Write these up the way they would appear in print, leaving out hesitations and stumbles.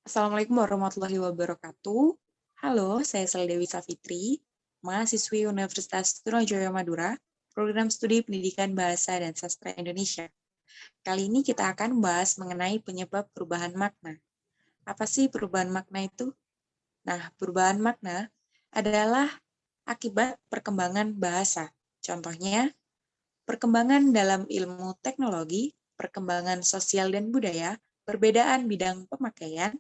Assalamualaikum warahmatullahi wabarakatuh. Halo, saya Seldewi Safitri, mahasiswi Universitas Trunojoyo Madura, program studi Pendidikan Bahasa dan Sastra Indonesia. Kali ini kita akan membahas mengenai penyebab perubahan makna. Apa sih perubahan makna itu? Nah, perubahan makna adalah akibat perkembangan bahasa. Contohnya, perkembangan dalam ilmu teknologi, perkembangan sosial dan budaya, perbedaan bidang pemakaian,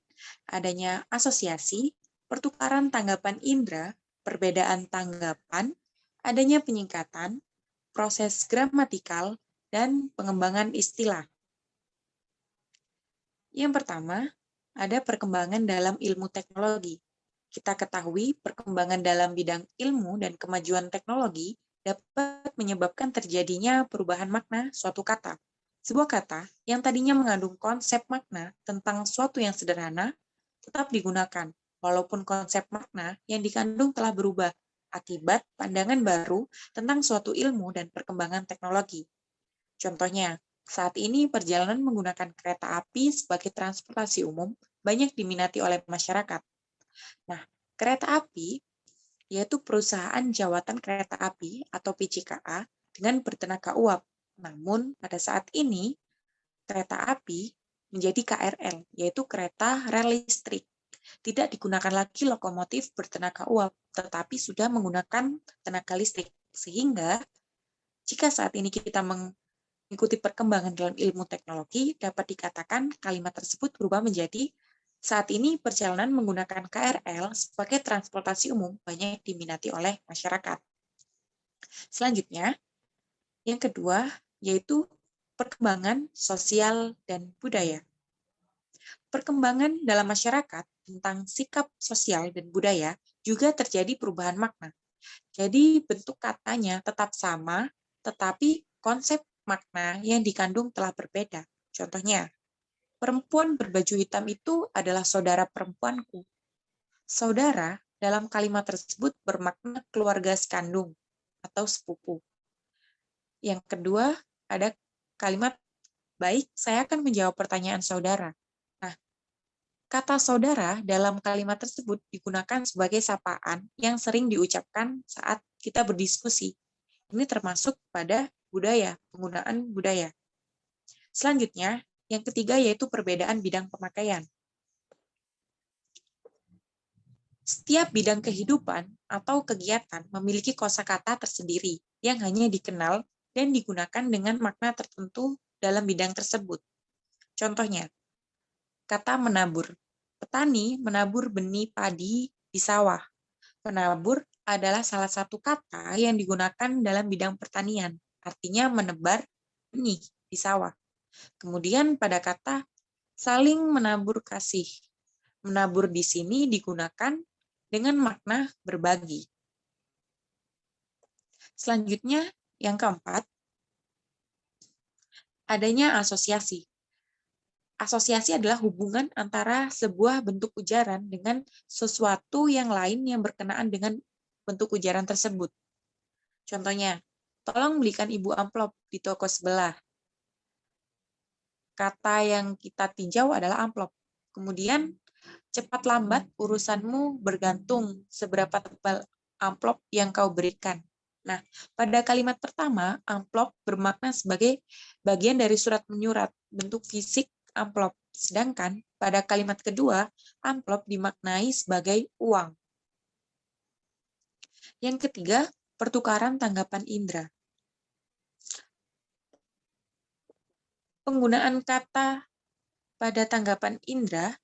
adanya asosiasi, pertukaran tanggapan indera, perbedaan tanggapan, adanya penyingkatan, proses gramatikal, dan pengembangan istilah. Yang pertama, ada perkembangan dalam ilmu teknologi. Kita ketahui perkembangan dalam bidang ilmu dan kemajuan teknologi dapat menyebabkan terjadinya perubahan makna suatu kata. Sebuah kata yang tadinya mengandung konsep makna tentang suatu yang sederhana tetap digunakan, walaupun konsep makna yang dikandung telah berubah akibat pandangan baru tentang suatu ilmu dan perkembangan teknologi. Contohnya, saat ini perjalanan menggunakan kereta api sebagai transportasi umum banyak diminati oleh masyarakat. Nah, kereta api yaitu perusahaan jawatan kereta api atau PJKA dengan bertenaga uap. Namun, pada saat ini, kereta api menjadi KRL, yaitu kereta rel listrik. Tidak digunakan lagi lokomotif bertenaga uap, tetapi sudah menggunakan tenaga listrik. Sehingga, jika saat ini kita mengikuti perkembangan dalam ilmu teknologi, dapat dikatakan kalimat tersebut berubah menjadi saat ini perjalanan menggunakan KRL sebagai transportasi umum banyak diminati oleh masyarakat. Selanjutnya, yang kedua yaitu perkembangan sosial dan budaya. Perkembangan dalam masyarakat tentang sikap sosial dan budaya juga terjadi perubahan makna. Jadi bentuk katanya tetap sama, tetapi konsep makna yang dikandung telah berbeda. Contohnya, perempuan berbaju hitam itu adalah saudara perempuanku. Saudara dalam kalimat tersebut bermakna keluarga sekandung atau sepupu. Yang kedua, ada kalimat, baik, saya akan menjawab pertanyaan saudara. Nah, kata saudara dalam kalimat tersebut digunakan sebagai sapaan yang sering diucapkan saat kita berdiskusi. Ini termasuk pada budaya, penggunaan budaya. Selanjutnya, yang ketiga yaitu perbedaan bidang pemakaian. Setiap bidang kehidupan atau kegiatan memiliki kosakata tersendiri yang hanya dikenal dan digunakan dengan makna tertentu dalam bidang tersebut. Contohnya, kata menabur. Petani menabur benih padi di sawah. Menabur adalah salah satu kata yang digunakan dalam bidang pertanian, artinya menebar benih di sawah. Kemudian pada kata saling menabur kasih. Menabur di sini digunakan dengan makna berbagi. Selanjutnya, yang keempat, adanya asosiasi. Asosiasi adalah hubungan antara sebuah bentuk ujaran dengan sesuatu yang lain yang berkenaan dengan bentuk ujaran tersebut. Contohnya, tolong belikan ibu amplop di toko sebelah. Kata yang kita tinjau adalah amplop. Kemudian, cepat lambat urusanmu bergantung seberapa tebal amplop yang kau berikan. Nah, pada kalimat pertama, amplop bermakna sebagai bagian dari surat menyurat, bentuk fisik amplop. Sedangkan pada kalimat kedua, amplop dimaknai sebagai uang. Yang ketiga, pertukaran tanggapan indera. Penggunaan kata pada tanggapan indera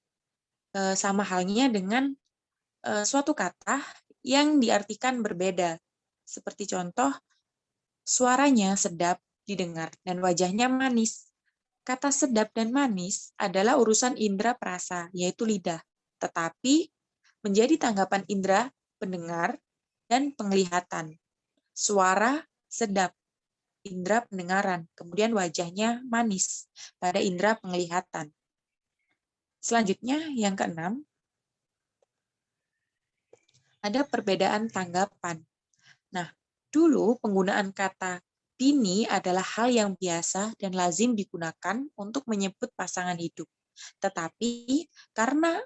sama halnya dengan suatu kata yang diartikan berbeda. Seperti contoh, suaranya sedap didengar dan wajahnya manis. Kata sedap dan manis adalah urusan indera perasa, yaitu lidah. Tetapi menjadi tanggapan indera pendengar dan penglihatan. Suara sedap, indera pendengaran. Kemudian wajahnya manis pada indera penglihatan. Selanjutnya, yang keenam, ada perbedaan tanggapan. Nah, dulu penggunaan kata bini adalah hal yang biasa dan lazim digunakan untuk menyebut pasangan hidup. Tetapi karena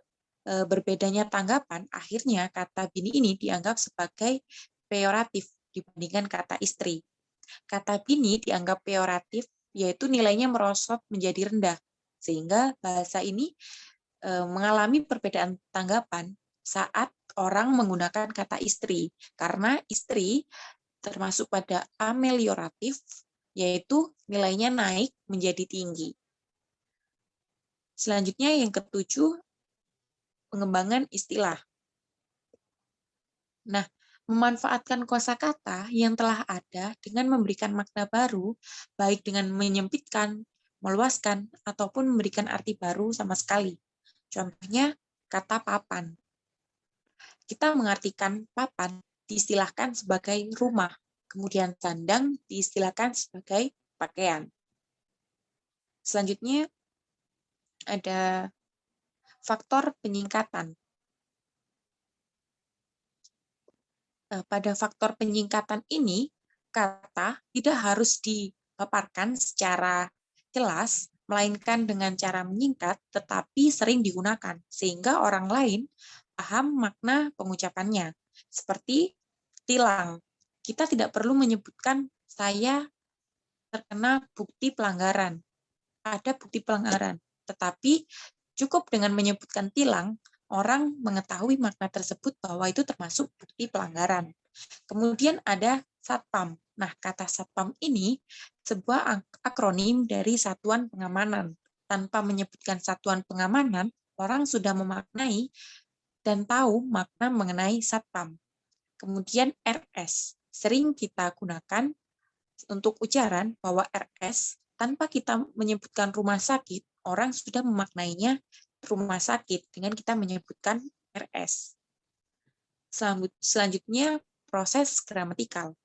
berbedanya tanggapan, akhirnya kata bini ini dianggap sebagai peyoratif dibandingkan kata istri. Kata bini dianggap peyoratif, yaitu nilainya merosot menjadi rendah, sehingga bahasa ini mengalami perbedaan tanggapan saat orang menggunakan kata istri, karena istri termasuk pada amelioratif, yaitu nilainya naik menjadi tinggi. Selanjutnya yang ketujuh, pengembangan istilah. Nah, memanfaatkan kosakata yang telah ada dengan memberikan makna baru, baik dengan menyempitkan, meluaskan, ataupun memberikan arti baru sama sekali. Contohnya, kata papan. Kita mengartikan papan diistilahkan sebagai rumah, kemudian sandang diistilahkan sebagai pakaian. Selanjutnya ada faktor penyingkatan. Pada faktor penyingkatan ini, kata tidak harus dipaparkan secara jelas, melainkan dengan cara menyingkat, tetapi sering digunakan, sehingga orang lain paham makna pengucapannya. Seperti tilang. Kita tidak perlu menyebutkan saya terkena bukti pelanggaran. Ada bukti pelanggaran. Tetapi cukup dengan menyebutkan tilang, orang mengetahui makna tersebut bahwa itu termasuk bukti pelanggaran. Kemudian ada satpam. Nah, kata satpam ini sebuah akronim dari satuan pengamanan. Tanpa menyebutkan satuan pengamanan, orang sudah memaknai dan tahu makna mengenai satpam. Kemudian RS, sering kita gunakan untuk ujaran bahwa RS, tanpa kita menyebutkan rumah sakit, orang sudah memaknainya rumah sakit dengan kita menyebutkan RS. Selanjutnya, proses gramatikal.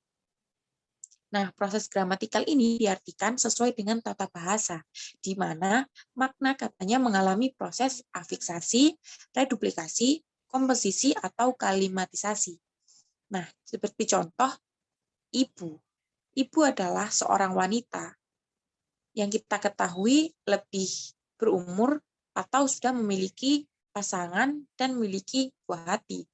Nah, proses gramatikal ini diartikan sesuai dengan tata bahasa, di mana makna katanya mengalami proses afiksasi, reduplikasi, komposisi, atau kalimatisasi. Nah, seperti contoh, ibu. Ibu adalah seorang wanita yang kita ketahui lebih berumur atau sudah memiliki pasangan dan memiliki buah hati.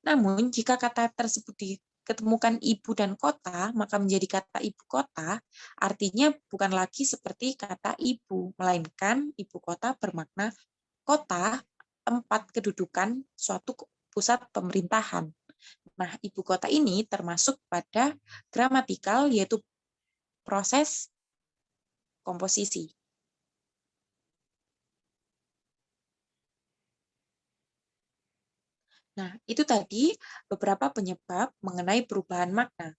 Namun, jika kata tersebut diketemukan ibu dan kota, maka menjadi kata ibu kota, artinya bukan lagi seperti kata ibu, melainkan ibu kota bermakna kota, tempat kedudukan suatu pusat pemerintahan. Nah, ibu kota ini termasuk pada gramatikal, yaitu proses komposisi. Nah, itu tadi beberapa penyebab mengenai perubahan makna.